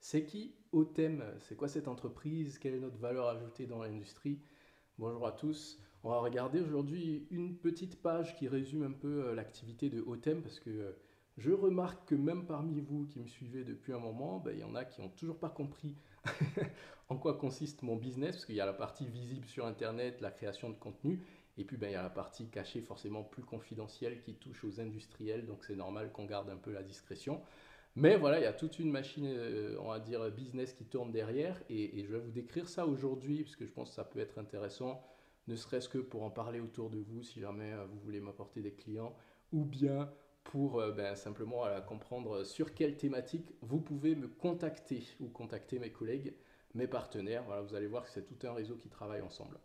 C'est qui Otem? C'est quoi cette entreprise? Quelle est notre valeur ajoutée dans l'industrie? Bonjour à tous. On va regarder aujourd'hui une petite page qui résume un peu l'activité de Otem parce que je remarque que même parmi vous qui me suivez depuis un moment, ben, il y en a qui n'ont toujours pas compris en quoi consiste mon business parce qu'il y a la partie visible sur Internet, la création de contenu, et puis ben, il y a la partie cachée forcément plus confidentielle qui touche aux industriels, donc c'est normal qu'on garde un peu la discrétion. Mais voilà, il y a toute une machine, on va dire, business qui tourne derrière. Et je vais vous décrire ça aujourd'hui, parce que je pense que ça peut être intéressant, ne serait-ce que pour en parler autour de vous, si jamais vous voulez m'apporter des clients, ou bien pour ben, simplement comprendre sur quelle thématique vous pouvez me contacter, ou contacter mes collègues, mes partenaires. Voilà, vous allez voir que c'est tout un réseau qui travaille ensemble.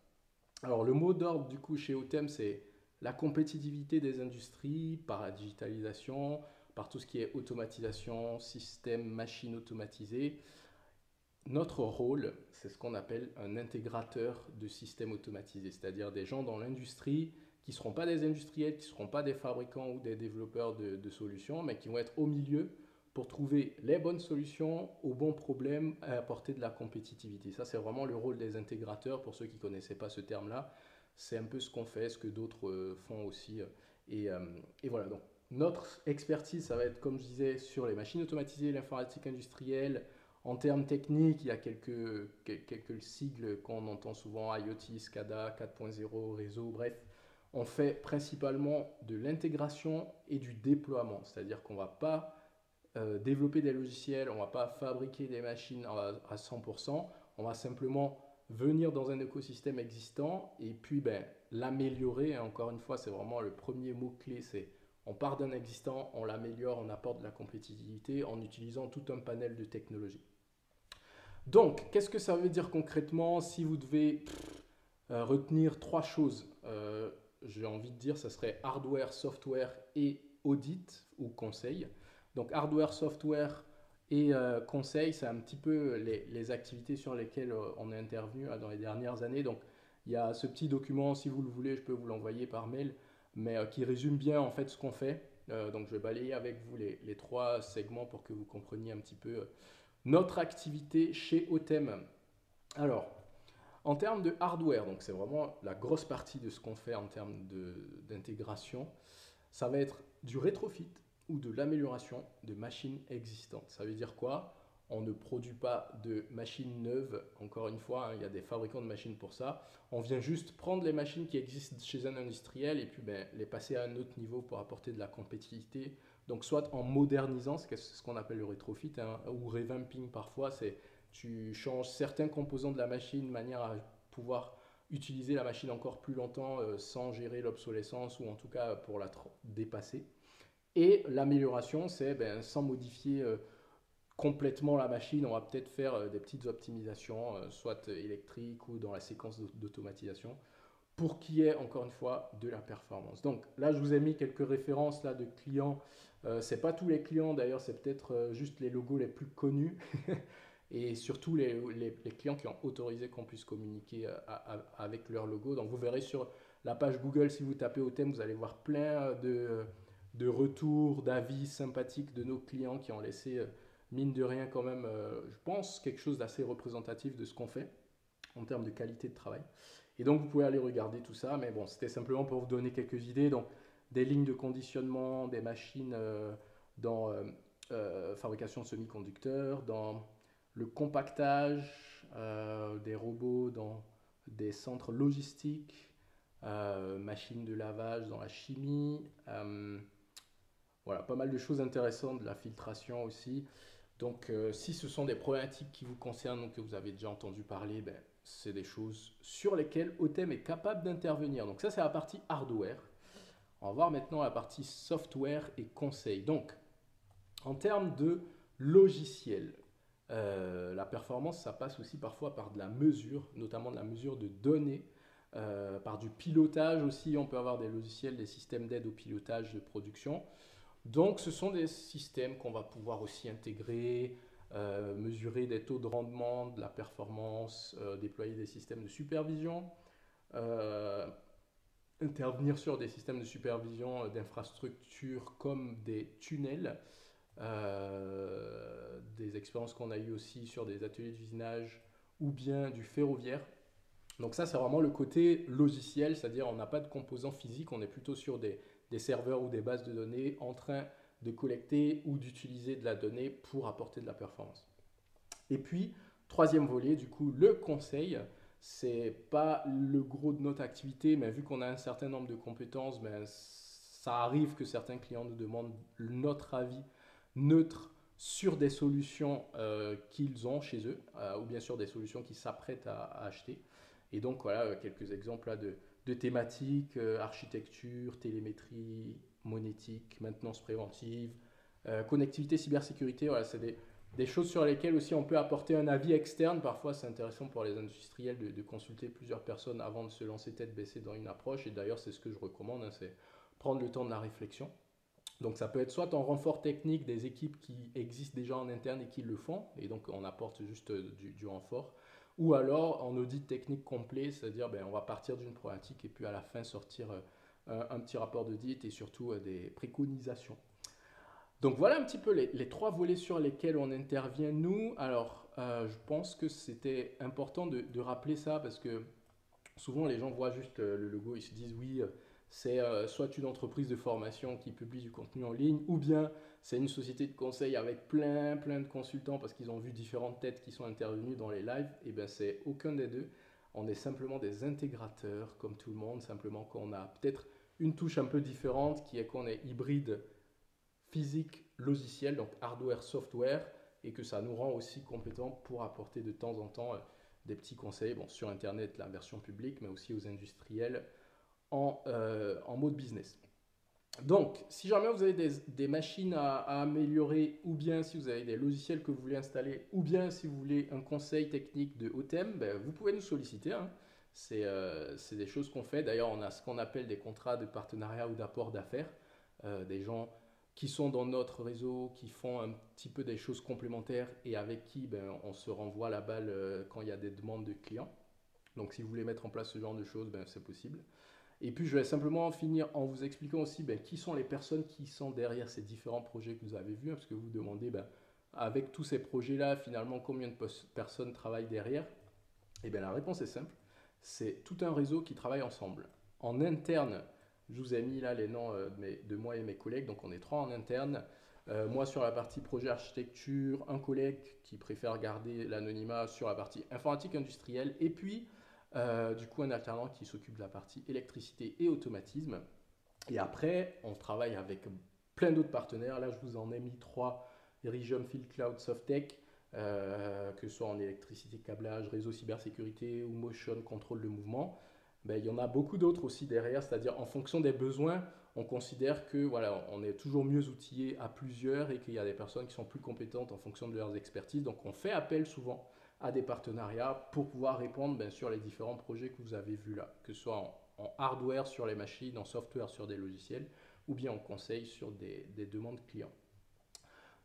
Alors le mot d'ordre du coup chez Otem, c'est la compétitivité des industries par la digitalisation, par tout ce qui est automatisation, système, machine automatisée. Notre rôle, c'est ce qu'on appelle un intégrateur de systèmes automatisés, c'est-à-dire des gens dans l'industrie qui ne seront pas des industriels, qui ne seront pas des fabricants ou des développeurs de solutions, mais qui vont être au milieu pour trouver les bonnes solutions aux bons problèmes et apporter de la compétitivité. Ça, c'est vraiment le rôle des intégrateurs. Pour ceux qui ne connaissaient pas ce terme-là, c'est un peu ce qu'on fait, ce que d'autres font aussi. Et, euh, et voilà, donc notre expertise, ça va être, comme je disais, sur les machines automatisées, l'informatique industrielle. En termes techniques, il y a quelques sigles qu'on entend souvent, IoT, SCADA, 4.0, réseau, bref. On fait principalement de l'intégration et du déploiement, c'est-à-dire qu'on ne va pas développer des logiciels, on ne va pas fabriquer des machines à 100%, on va simplement venir dans un écosystème existant et puis ben, l'améliorer. Encore une fois, c'est vraiment le premier mot-clé, c'est on part d'un existant, on l'améliore, on apporte de la compétitivité en utilisant tout un panel de technologies. Donc, qu'est-ce que ça veut dire concrètement si vous devez retenir trois choses? J'ai envie de dire, ça serait hardware, software et audit ou conseil. Donc, hardware, software et conseil, c'est un petit peu les activités sur lesquelles on est intervenu dans les dernières années. Donc, il y a ce petit document, si vous le voulez, je peux vous l'envoyer par mail, mais qui résume bien en fait ce qu'on fait. Donc, je vais balayer avec vous les trois segments pour que vous compreniez un petit peu notre activité chez Otem. Alors, en termes de hardware, donc c'est vraiment la grosse partie de ce qu'on fait en termes d'intégration, ça va être du rétrofit ou de l'amélioration de machines existantes. Ça veut dire quoi? On ne produit pas de machines neuves, encore une fois, hein, il y a des fabricants de machines pour ça. On vient juste prendre les machines qui existent chez un industriel et puis ben, les passer à un autre niveau pour apporter de la compétitivité. Donc soit en modernisant, c'est ce qu'on appelle le rétrofit, hein, ou revamping parfois, c'est tu changes certains composants de la machine de manière à pouvoir utiliser la machine encore plus longtemps sans gérer l'obsolescence ou en tout cas pour la dépasser. Et l'amélioration, c'est ben, sans modifier complètement la machine, on va peut-être faire des petites optimisations, soit électriques ou dans la séquence d'automatisation, pour qu'il y ait encore une fois de la performance. Donc là, je vous ai mis quelques références là, de clients. C'est pas tous les clients d'ailleurs, c'est peut-être juste les logos les plus connus et surtout les clients qui ont autorisé qu'on puisse communiquer avec leur logo. Donc vous verrez sur la page Google, si vous tapez au thème, vous allez voir plein de retours, d'avis sympathiques de nos clients qui ont laissé, mine de rien quand même, je pense, quelque chose d'assez représentatif de ce qu'on fait en termes de qualité de travail. Et donc vous pouvez aller regarder tout ça, mais bon, c'était simplement pour vous donner quelques idées. Donc des lignes de conditionnement, des machines dans fabrication de semi-conducteurs, dans le compactage, des robots dans des centres logistiques, machines de lavage dans la chimie, voilà, pas mal de choses intéressantes, de la filtration aussi. Donc, si ce sont des problématiques qui vous concernent ou que vous avez déjà entendu parler, ben, c'est des choses sur lesquelles Otem est capable d'intervenir. Donc, ça, c'est la partie hardware. On va voir maintenant la partie software et conseil. Donc, en termes de logiciel, la performance, ça passe aussi parfois par de la mesure, notamment de la mesure de données, par du pilotage aussi. On peut avoir des logiciels, des systèmes d'aide au pilotage de production. Donc, ce sont des systèmes qu'on va pouvoir aussi intégrer, mesurer des taux de rendement, de la performance, déployer des systèmes de supervision, euh, intervenir sur des systèmes de supervision d'infrastructures comme des tunnels. des expériences qu'on a eues aussi sur des ateliers d'usinage ou bien du ferroviaire. Donc ça, c'est vraiment le côté logiciel, c'est-à-dire on n'a pas de composants physiques, on est plutôt sur des serveurs ou des bases de données en train de collecter ou d'utiliser de la donnée pour apporter de la performance. Et puis, troisième volet, du coup, le conseil. C'est pas le gros de notre activité, mais vu qu'on a un certain nombre de compétences, ben, ça arrive que certains clients nous demandent notre avis neutre sur des solutions qu'ils ont chez eux, ou bien sur des solutions qu'ils s'apprêtent à acheter. Et donc, voilà, quelques exemples là, de thématiques, architecture, télémétrie, monétique, maintenance préventive, connectivité, cybersécurité. Voilà, c'est des choses sur lesquelles aussi on peut apporter un avis externe. Parfois, c'est intéressant pour les industriels de consulter plusieurs personnes avant de se lancer tête baissée dans une approche. Et d'ailleurs, c'est ce que je recommande, hein, c'est prendre le temps de la réflexion. Donc ça peut être soit en renfort technique des équipes qui existent déjà en interne et qui le font, et donc on apporte juste du renfort, ou alors en audit technique complet, c'est-à-dire ben, on va partir d'une problématique et puis à la fin sortir un petit rapport d'audit et surtout des préconisations. Donc voilà un petit peu les trois volets sur lesquels on intervient nous. Alors je pense que c'était important de rappeler ça parce que souvent les gens voient juste le logo, ils se disent oui, c'est soit une entreprise de formation qui publie du contenu en ligne, ou bien c'est une société de conseil avec plein de consultants parce qu'ils ont vu différentes têtes qui sont intervenues dans les lives. Et bien c'est aucun des deux. On est simplement des intégrateurs comme tout le monde, simplement qu'on a peut-être une touche un peu différente qui est qu'on est hybride physique, logiciel, donc hardware, software, et que ça nous rend aussi compétents pour apporter de temps en temps des petits conseils, bon, sur Internet, la version publique, mais aussi aux industriels en mode business. Donc, si jamais vous avez des machines à améliorer, ou bien si vous avez des logiciels que vous voulez installer, ou bien si vous voulez un conseil technique de haut thème, ben, vous pouvez nous solliciter, hein. C'est des choses qu'on fait. D'ailleurs, on a ce qu'on appelle des contrats de partenariat ou d'apport d'affaires. Des gens qui sont dans notre réseau, qui font un petit peu des choses complémentaires et avec qui ben, on se renvoie la balle quand il y a des demandes de clients. Donc si vous voulez mettre en place ce genre de choses, ben, c'est possible. Et puis je vais simplement finir en vous expliquant aussi ben, qui sont les personnes qui sont derrière ces différents projets que vous avez vus, hein, parce que vous vous demandez, ben, avec tous ces projets-là, finalement, combien de personnes travaillent derrière. Et bien la réponse est simple, c'est tout un réseau qui travaille ensemble. En interne, je vous ai mis là les noms de moi et mes collègues, donc on est trois en interne. Moi sur la partie projet architecture, un collègue qui préfère garder l'anonymat sur la partie informatique industrielle, et puis du coup un alternant qui s'occupe de la partie électricité et automatisme. Et après, on travaille avec plein d'autres partenaires. Là, je vous en ai mis trois: Iridium, Field Cloud, Softtech, que ce soit en électricité, câblage, réseau cybersécurité ou motion, contrôle de mouvement. Ben, il y en a beaucoup d'autres aussi derrière, c'est-à-dire en fonction des besoins, on considère que voilà, on est toujours mieux outillé à plusieurs et qu'il y a des personnes qui sont plus compétentes en fonction de leurs expertises. Donc on fait appel souvent à des partenariats pour pouvoir répondre bien sûr les différents projets que vous avez vus là, que ce soit en hardware sur les machines, en software sur des logiciels, ou bien en conseil sur des demandes clients.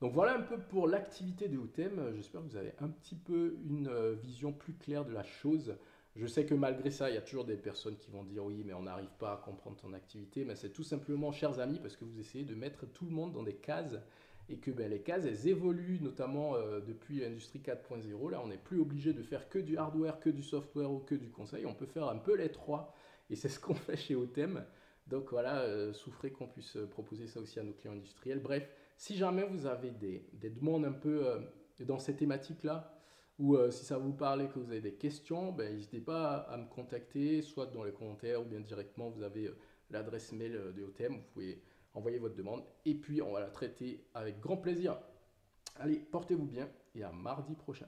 Donc voilà un peu pour l'activité de Outem. J'espère que vous avez un petit peu une vision plus claire de la chose. Je sais que malgré ça, il y a toujours des personnes qui vont dire oui, mais on n'arrive pas à comprendre ton activité. Mais c'est tout simplement, chers amis, parce que vous essayez de mettre tout le monde dans des cases et que ben, les cases, elles évoluent notamment depuis l'industrie 4.0. Là, on n'est plus obligé de faire que du hardware, que du software ou que du conseil. On peut faire un peu les trois et c'est ce qu'on fait chez Outem. Donc voilà, souffrez qu'on puisse proposer ça aussi à nos clients industriels. Bref, si jamais vous avez des demandes un peu dans ces thématiques-là, ou si ça vous parle et que vous avez des questions, ben, n'hésitez pas à me contacter, soit dans les commentaires ou bien directement, vous avez l'adresse mail de OTM, vous pouvez envoyer votre demande et puis on va la traiter avec grand plaisir. Allez, portez-vous bien et à mardi prochain.